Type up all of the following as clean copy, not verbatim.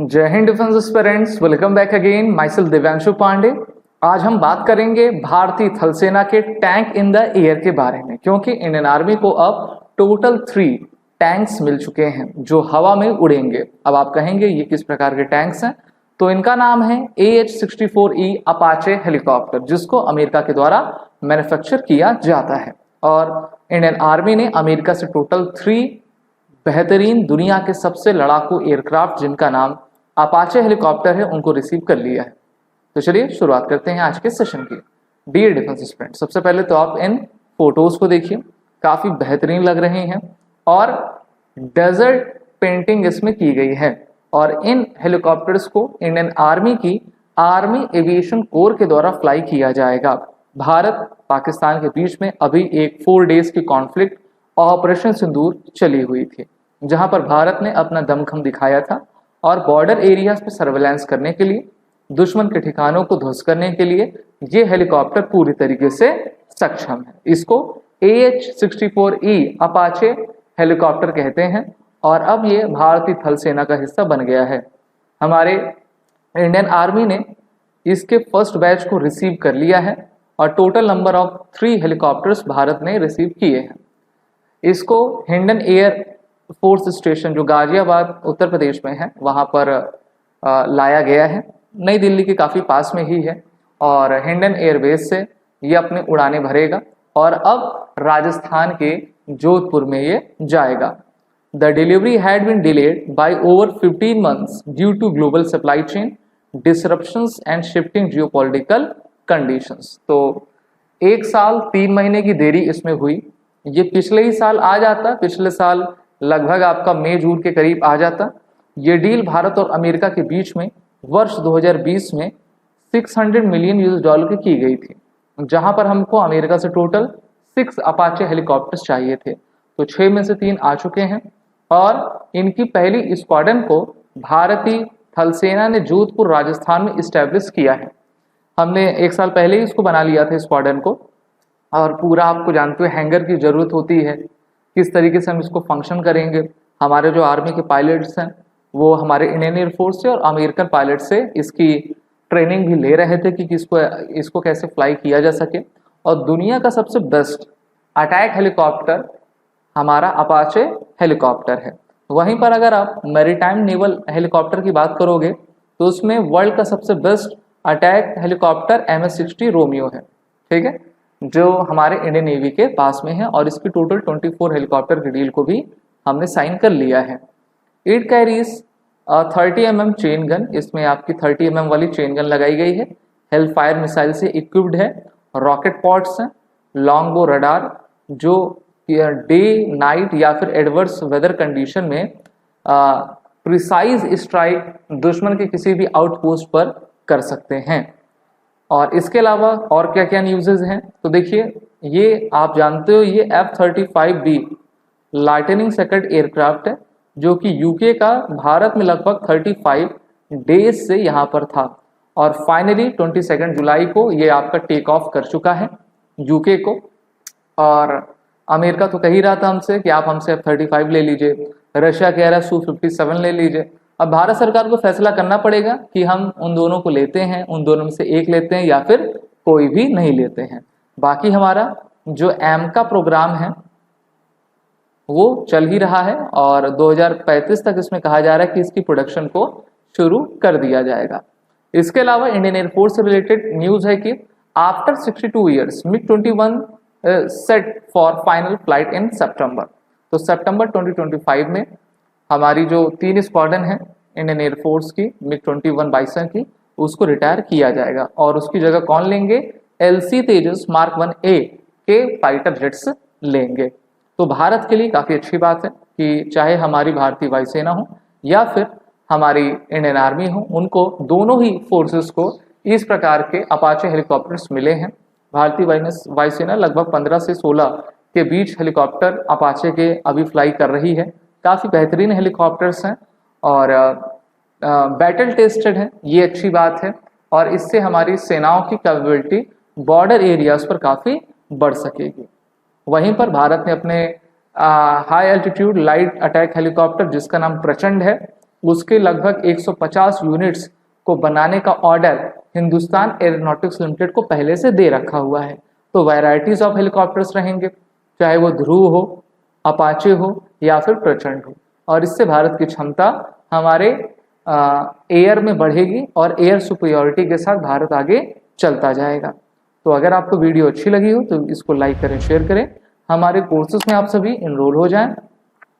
जय Hind defence aspirants, welcome back again. My self Divyanshu Pandey. आज हम बात करेंगे भारतीय थल सेना के टैंक इन द एयर के बारे में, क्योंकि इंडियन आर्मी को अब टोटल 3 टैंक्स मिल चुके हैं जो हवा में उड़ेंगे। अब आप कहेंगे ये किस प्रकार के टैंक्स हैं, तो इनका नाम है AH-64E अपाचे हेलीकॉप्टर, जिसको अमेरिका के द्वारा मैन्युफैक्चर किया जाता है। और इंडियन आर्मी ने अमेरिका से टोटल 3 बेहतरीन दुनिया के सबसे लड़ाकू एयरक्राफ्ट जिनका नाम अपाचे हेलीकॉप्टर है उनको रिसीव कर लिया है। तो चलिए शुरुआत करते हैं आज के सेशन की। डियर डिफेंस एस्पिरेंट, सबसे पहले तो आप इन फोटोज को देखिए, काफी बेहतरीन लग रहे हैं और डेजर्ट पेंटिंग इसमें की गई है। और इन हेलीकॉप्टर्स को इंडियन आर्मी की आर्मी एविएशन कोर के द्वारा फ्लाई किया जाएगा। भारत पाकिस्तान के बीच में अभी एक 4 डेज की कॉन्फ्लिक्ट ऑपरेशन सिंदूर चली हुई थी, जहां पर भारत ने अपना दमखम दिखाया था और बॉर्डर एरियाज पे सर्वेलेंस करने के लिए, दुश्मन के ठिकानों को ध्वस्त करने के लिए ये हेलीकॉप्टर पूरी तरीके से सक्षम है। इसको AH-64E अपाचे हेलीकॉप्टर कहते हैं और अब ये भारतीय थल सेना का हिस्सा बन गया है। हमारे इंडियन आर्मी ने इसके फर्स्ट बैच को रिसीव कर लिया है और total number of 3 helicopters Bharat ने रिसीव किए हैं। इसको हिंडन एयर फोर्स स्टेशन जो गाजियाबाद उत्तर प्रदेश में है वहां पर लाया गया है। नई दिल्ली के काफ़ी पास में ही है और हिंडन एयरबेस से ये अपने उड़ानें भरेगा और अब राजस्थान के जोधपुर में ये जाएगा। The delivery had been delayed by over 15 months due to global supply chain disruptions and shifting geopolitical conditions. तो 1 साल 3 महीने की देरी इसमें हुई। ये पिछले ही साल आ जाता, पिछले साल लगभग आपका मई जून के करीब आ जाता। ये डील भारत और अमेरिका के बीच में वर्ष 2020 में $600 मिलियन की गई थी, जहां पर हमको अमेरिका से टोटल 6 अपाचे हेलीकॉप्टर्स चाहिए थे। तो 6 में से 3 आ चुके हैं और इनकी पहली स्क्वाड्रन को भारतीय थल सेना ने जोधपुर राजस्थान में इस्टेब्लिश किया है। हमने 1 साल पहले ही इसको बना लिया था स्क्वाड्रन को, और पूरा आपको जानते हुए हैंगर की ज़रूरत होती है, किस तरीके से हम इसको फंक्शन करेंगे। हमारे जो आर्मी के पायलट्स हैं वो हमारे इंडियन एयरफोर्स से और अमेरिकन पायलट से इसकी ट्रेनिंग भी ले रहे थे कि इसको कैसे फ्लाई किया जा सके। और दुनिया का सबसे बेस्ट अटैक हेलीकॉप्टर हमारा अपाचे हेलीकॉप्टर है। वहीं पर अगर आप मैरीटाइम नेवल हेलीकॉप्टर की बात करोगे तो उसमें वर्ल्ड का सबसे best attack helicopter MS-60 Romeo है, ठीक है, जो हमारे इंडियन नेवी के पास में है और इसकी टोटल 24 हेलीकॉप्टर की डील को भी हमने साइन कर लिया है। It carries 30 mm chain gun, इसमें आपकी 30 mm वाली चेन गन लगाई गई है। हेल फायर मिसाइल से इक्विप्ड है, रॉकेट पॉड्स हैं, लॉन्ग बो रडार जो डे नाइट या फिर एडवर्स वेदर कंडीशन में प्रिसाइज स्ट्राइक दुश्मन के किसी भी आउटपोस्ट पर कर सकते हैं। और इसके अलावा और क्या क्या न्यूज़ हैं, तो देखिए ये आप जानते हो ये F-35B लाइटनिंग सेकंड एयरक्राफ्ट है जो कि यूके का भारत में लगभग 35 डेज से यहाँ पर था और फाइनली 22 जुलाई को ये आपका टेक ऑफ कर चुका है यूके को। और अमेरिका तो कह ही रहा था हमसे कि आप हमसे F-35 ले लीजिए, रशिया कह रहा है Su-57 ले लीजिए। अब भारत सरकार को फैसला करना पड़ेगा कि हम उन दोनों को लेते हैं, उन दोनों में से एक लेते हैं या फिर कोई भी नहीं लेते हैं। बाकी हमारा जो एमका प्रोग्राम है वो चल ही रहा है और 2035 तक इसमें कहा जा रहा है कि इसकी प्रोडक्शन को शुरू कर दिया जाएगा। इसके अलावा इंडियन एयरफोर्स से रिलेटेड न्यूज़ है कि after 62 years MiG-21 set for final flight in सितंबर। तो सितंबर 2025 में हमारी जो 3 स्क्वाड्रन है इंडियन एयरफोर्स की MiG-21 बाइसन की, उसको रिटायर किया जाएगा और उसकी जगह कौन लेंगे? LC तेजस Mark 1A के फाइटर जेट्स लेंगे। तो भारत के लिए काफ़ी अच्छी बात है कि चाहे हमारी भारतीय वायुसेना हो या फिर हमारी इंडियन आर्मी हो, उनको दोनों ही फोर्सेस को इस प्रकार के अपाचे हेलीकॉप्टर्स मिले हैं। भारतीय वायुसेना लगभग 15 से 16 के बीच हेलीकॉप्टर अपाचे के अभी फ्लाई कर रही है। काफ़ी बेहतरीन हेलीकॉप्टर्स हैं और बैटल टेस्टेड हैं, ये अच्छी बात है और इससे हमारी सेनाओं की कैपेबिलिटी बॉर्डर एरियाज पर काफ़ी बढ़ सकेगी। वहीं पर भारत ने अपने high altitude light attack helicopter जिसका नाम प्रचंड है, उसके लगभग 150 यूनिट्स को बनाने का ऑर्डर हिंदुस्तान एरोनॉटिक्स लिमिटेड को पहले से दे रखा हुआ है। तो वैरायटीज ऑफ हेलीकॉप्टर्स रहेंगे, चाहे वो ध्रुव हो, अपाचे हो या फिर प्रचंड हो, और इससे भारत की क्षमता हमारे एयर में बढ़ेगी और एयर सुपीरियॉरिटी के साथ भारत आगे चलता जाएगा। तो अगर आपको वीडियो अच्छी लगी हो तो इसको लाइक करें, शेयर करें, हमारे कोर्सेज में आप सभी इनरोल हो जाएं,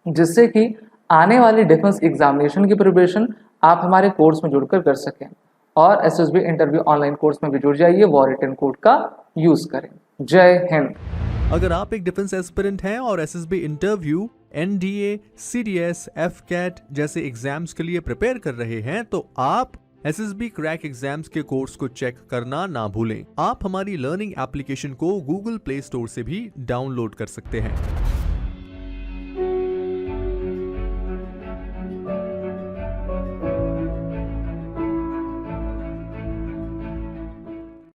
जिससे कि आने वाली डिफेंस एग्जामिनेशन की प्रिपरेशन आप हमारे कोर्स में जुड़कर कर सकें। और एसएसबी इंटरव्यू ऑनलाइन कोर्स में भी जुड़ जाइए, वॉर रिटन कोड का यूज करें। जय हिंद। अगर आप एक डिफेंस एस्पिरेंट हैं और SSB interview, NDA, CDS, AFCAT जैसे एग्जाम्स के लिए प्रिपेयर कर रहे हैं तो आप एसएसबी क्रैक एग्जाम्स के कोर्स को चेक करना ना भूलें। आप हमारी लर्निंग एप्लीकेशन को गूगल प्ले स्टोर से भी डाउनलोड कर सकते हैं।